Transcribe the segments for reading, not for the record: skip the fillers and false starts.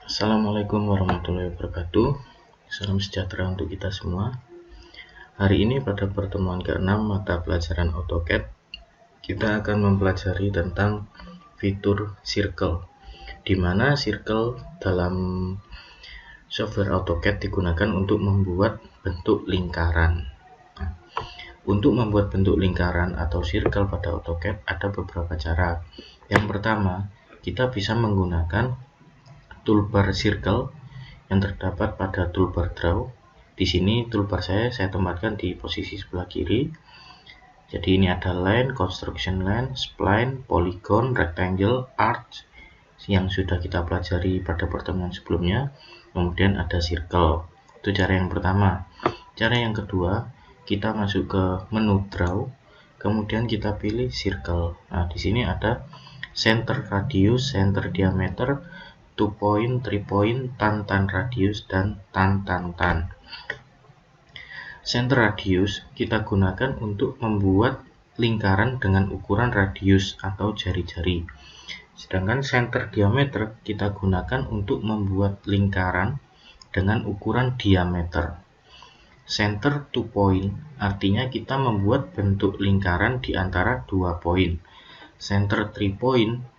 Assalamualaikum warahmatullahi wabarakatuh. Salam sejahtera untuk kita semua. Hari ini pada pertemuan ke-6 mata pelajaran AutoCAD, kita akan mempelajari tentang fitur circle, di mana circle dalam software AutoCAD digunakan untuk membuat bentuk lingkaran. Untuk membuat bentuk lingkaran atau circle pada AutoCAD ada beberapa cara. Yang pertama, kita bisa menggunakan toolbar circle yang terdapat pada toolbar draw. Di sini toolbar saya tempatkan di posisi sebelah kiri. Jadi ini ada line, construction line, spline, polygon, rectangle, arc yang sudah kita pelajari pada pertemuan sebelumnya. Kemudian ada circle. Itu cara yang pertama. Cara yang kedua, kita masuk ke menu draw, kemudian kita pilih circle. Nah, di sini ada center radius, center diameter, 2 point, 3 point, tan radius, dan tan. Center radius kita gunakan untuk membuat lingkaran dengan ukuran radius atau jari-jari. Sedangkan center diameter kita gunakan untuk membuat lingkaran dengan ukuran diameter. Center to point artinya kita membuat bentuk lingkaran di antara 2 poin. Center 3 point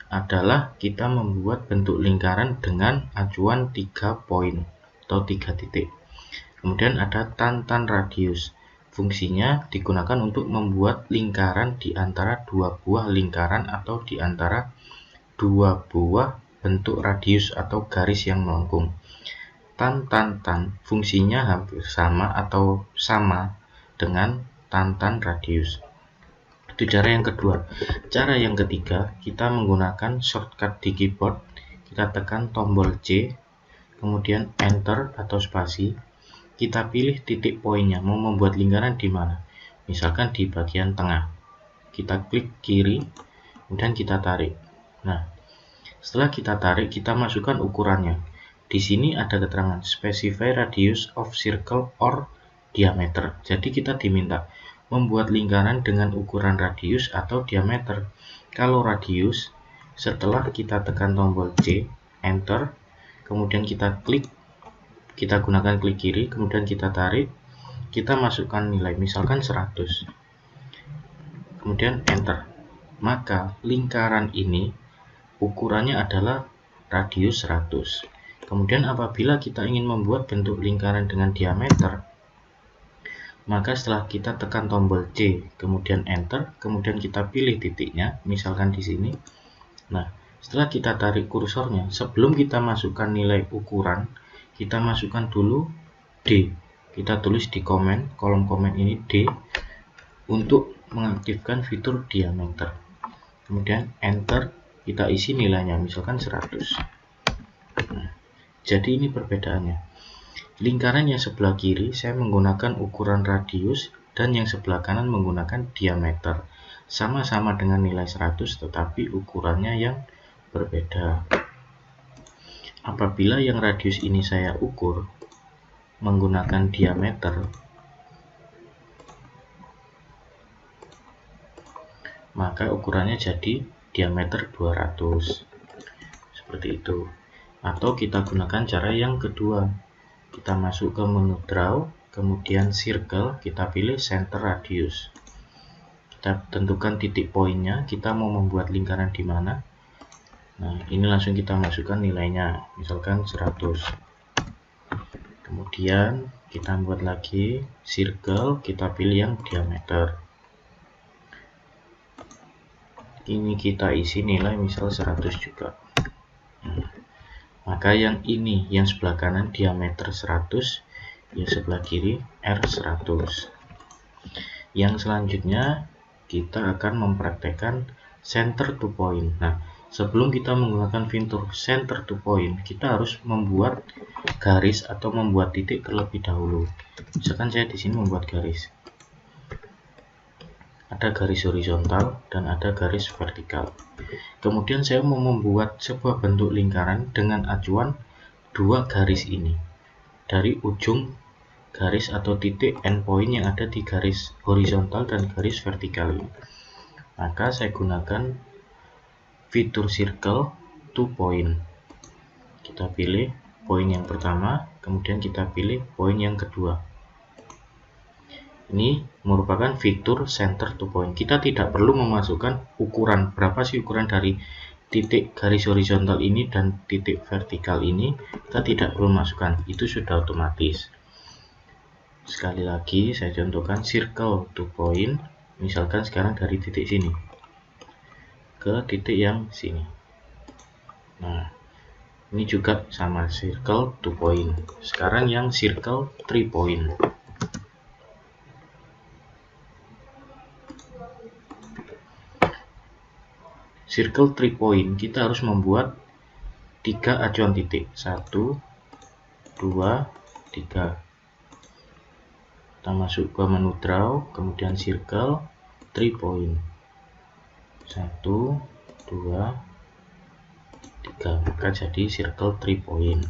adalah kita membuat bentuk lingkaran dengan acuan 3 poin atau 3 titik. Kemudian ada tan radius. Fungsinya digunakan untuk membuat lingkaran di antara 2 buah lingkaran atau di antara 2 buah bentuk radius atau garis yang melengkung. Tan fungsinya hampir sama atau sama dengan tan radius. Itu cara yang kedua. Cara yang ketiga, kita menggunakan shortcut di keyboard. Kita tekan tombol C, kemudian enter atau spasi. Kita pilih titik poinnya, mau membuat lingkaran di mana. Misalkan di bagian tengah. Kita klik kiri, kemudian kita tarik. Nah, setelah kita tarik, kita masukkan ukurannya. Di sini ada keterangan specify radius of circle or diameter. Jadi kita diminta membuat lingkaran dengan ukuran radius atau diameter. Kalau radius, setelah kita tekan tombol C, enter, kemudian kita gunakan klik kiri, kemudian kita tarik, kita masukkan nilai, misalkan 100. Kemudian enter. Maka lingkaran ini ukurannya adalah radius 100. Kemudian apabila kita ingin membuat bentuk lingkaran dengan diameter, maka setelah kita tekan tombol C, kemudian enter, kemudian kita pilih titiknya, misalkan di sini. Nah, setelah kita tarik kursornya, sebelum kita masukkan nilai ukuran, kita masukkan dulu D. Kita tulis di kolom komen ini D, untuk mengaktifkan fitur diameter. Kemudian enter, kita isi nilainya, misalkan 100. Nah, jadi ini perbedaannya. Lingkaran yang sebelah kiri saya menggunakan ukuran radius dan yang sebelah kanan menggunakan diameter. Sama-sama dengan nilai 100 tetapi ukurannya yang berbeda. Apabila yang radius ini saya ukur menggunakan diameter, maka ukurannya jadi diameter 200. Seperti itu. Atau kita gunakan cara yang kedua. Kita masuk ke menu draw, kemudian circle, kita pilih center radius. Kita tentukan titik poinnya, kita mau membuat lingkaran di mana. Nah, ini langsung kita masukkan nilainya, misalkan 100. Kemudian kita buat lagi circle, kita pilih yang diameter. Ini kita isi nilai misal 100 juga. Maka yang ini, yang sebelah kanan diameter 100, yang sebelah kiri R100. Yang selanjutnya kita akan mempraktekkan center to point. Nah, sebelum kita menggunakan fitur center to point, kita harus membuat garis atau membuat titik terlebih dahulu. Misalkan saya di sini membuat garis. Ada garis horizontal dan ada garis vertikal. Kemudian saya mau membuat sebuah bentuk lingkaran dengan acuan 2 garis ini. Dari ujung garis atau titik endpoint yang ada di garis horizontal dan garis vertikal ini. Maka saya gunakan fitur circle to point. Kita pilih poin yang pertama, kemudian kita pilih poin yang kedua. Ini merupakan fitur center to point. Kita tidak perlu memasukkan ukuran, berapa sih ukuran dari titik garis horizontal ini dan titik vertikal ini. Kita tidak perlu masukkan, itu sudah otomatis. Sekali lagi saya contohkan circle to point. Misalkan sekarang dari titik sini ke titik yang sini. Nah, ini juga sama, circle to point. Sekarang yang circle 3 point. Circle 3 point, kita harus membuat 3 acuan titik. 1, 2, 3. Kita masuk ke menu draw, kemudian circle 3 point. 1, 2, 3. Maka jadi circle 3 point.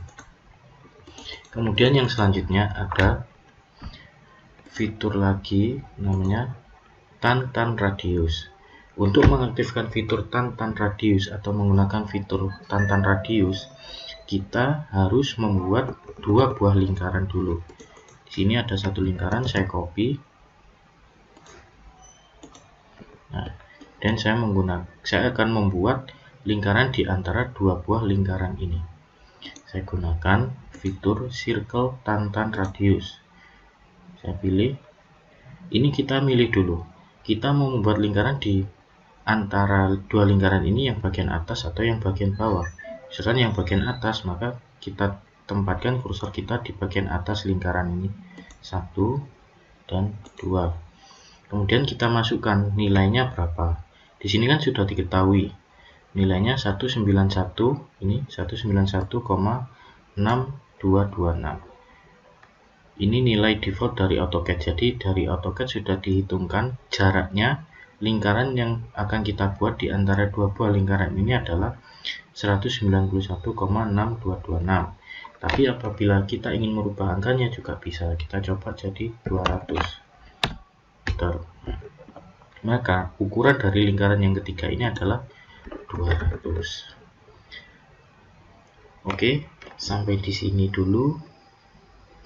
Kemudian yang selanjutnya ada fitur lagi namanya Tantan Radius. Untuk mengaktifkan fitur Tantan Radius atau menggunakan fitur Tantan Radius, kita harus membuat 2 buah lingkaran dulu. Di sini ada 1 lingkaran, saya copy. Nah, dan saya akan membuat lingkaran di antara 2 buah lingkaran ini. Saya gunakan fitur Circle Tantan Radius. Saya pilih. Ini kita milih dulu. Kita mau membuat lingkaran di antara 2 lingkaran ini yang bagian atas atau yang bagian bawah. Misalkan yang bagian atas, maka kita tempatkan kursor kita di bagian atas lingkaran ini. 1 dan 2. Kemudian kita masukkan nilainya berapa. Di sini kan sudah diketahui. Nilainya 191, ini 191,6226. Ini nilai default dari AutoCAD. Jadi dari AutoCAD sudah dihitungkan jaraknya lingkaran yang akan kita buat di antara 2 buah lingkaran ini adalah 191,6226. Tapi apabila kita ingin merubah angkanya juga bisa. Kita coba jadi 200. Maka ukuran dari lingkaran yang ketiga ini adalah 200. Oke, sampai di sini dulu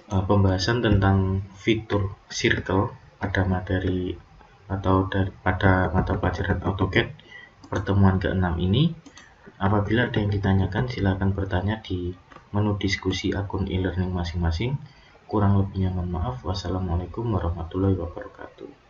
pembahasan tentang fitur circle pada materi atau pada mata pelajaran AutoCAD pertemuan ke-6 ini. Apabila ada yang ditanyakan, silakan bertanya di menu diskusi akun e-learning masing-masing. Kurang lebihnya mohon maaf. Wassalamualaikum warahmatullahi wabarakatuh.